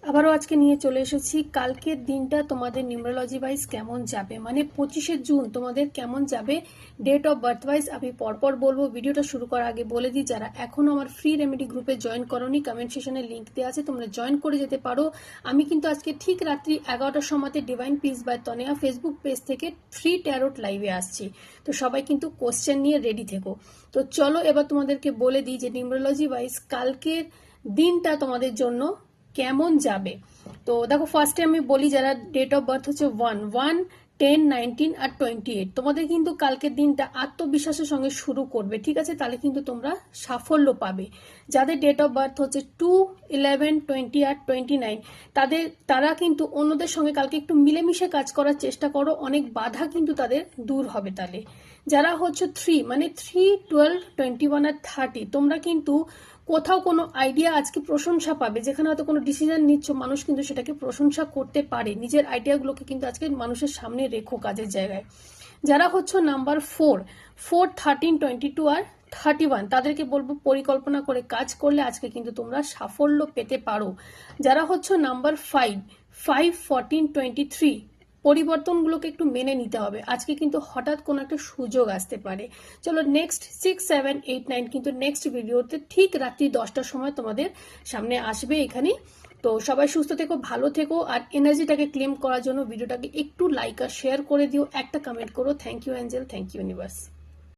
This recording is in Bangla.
আবারও আজকে নিয়ে চলে এসেছি কালকের দিনটা তোমাদের নিউমেরোলজি ওয়াইজ কেমন যাবে, মানে 25শে জুন তোমাদের কেমন যাবে ডেট অফ বার্থ ওয়াইজ আমি পরপর বলবো। ভিডিওটা শুরু করার আগে বলে দিই, যারা এখনও আমার ফ্রি রেমেডি গ্রুপে জয়েন করোনি কমেন্ট সেকশনে লিঙ্ক দেওয়া আছে, তোমরা জয়েন করে যেতে পারো। আমি কিন্তু আজকে ঠিক রাত্রি 11টার সময়তে divine peace by Tanaya Facebook page থেকে ফ্রি ট্যারোট লাইভে আসছি, তো সবাই কিন্তু কোশ্চেন নিয়ে রেডি থেকো। তো চলো এবার তোমাদেরকে বলে দিই যে নিউমেরোলজি ওয়াইজ কালকের দিনটা তোমাদের জন্য কেমন যাবে। তো দেখো ফার্স্টে আমি বলি যারা ডেট অফ বার্থ হচ্ছে 1, 10, 19 আর 28, তোমাদের কিন্তু কালকের দিনটা আত্মবিশ্বাসের সঙ্গে শুরু করবে, ঠিক আছে? তাহলে কিন্তু তোমরা সাফল্য পাবে। যাদের ডেট অফ বার্থ হচ্ছে 2, 11, 20 আর 29, তারা কিন্তু অন্যদের সঙ্গে কালকে একটু মিলেমিশে কাজ করার চেষ্টা করো, অনেক বাধা কিন্তু তাদের দূর হবে। তাহলে যারা হচ্ছে 3, মানে 3, 12, 21 আর 30, তোমরা কিন্তু কোথাও কোনো আইডিয়া আজকে প্রশংসা পাবে, যেখানে হয়তো কোনো ডিসিশন নিচ্ছ মানুষ কিন্তু সেটাকে প্রশংসা করতে পারে। নিজের আইডিয়াগুলোকে কিন্তু আজকে মানুষের সামনে রেখো কাজের জায়গায়। যারা হচ্ছে নাম্বার 4, 13, 22 আর 31, তাদেরকে বলবো পরিকল্পনা করে কাজ করলে আজকে কিন্তু তোমরা সাফল্য পেতে পারো। যারা হচ্ছে নাম্বার 5, 14, 23, পরিবর্তনগুলোকে একটু মেনে নিতে হবে, আজকে কিন্তু হঠাৎ কোনো একটা সুযোগ আসতে পারে। চলো নেক্সট 6, 7, 8, 9 কিন্তু নেক্সট ভিডিওতে ঠিক রাত্রি 10টার সময় তোমাদের সামনে আসবে এখানে। তো সবাই সুস্থ থেকো, ভালো থেকো, আর এনার্জিটাকে ক্লেম করার জন্য ভিডিওটাকে একটু লাইক আর শেয়ার করে দিও, একটা কমেন্ট করো। Thank you angel, thank you universe.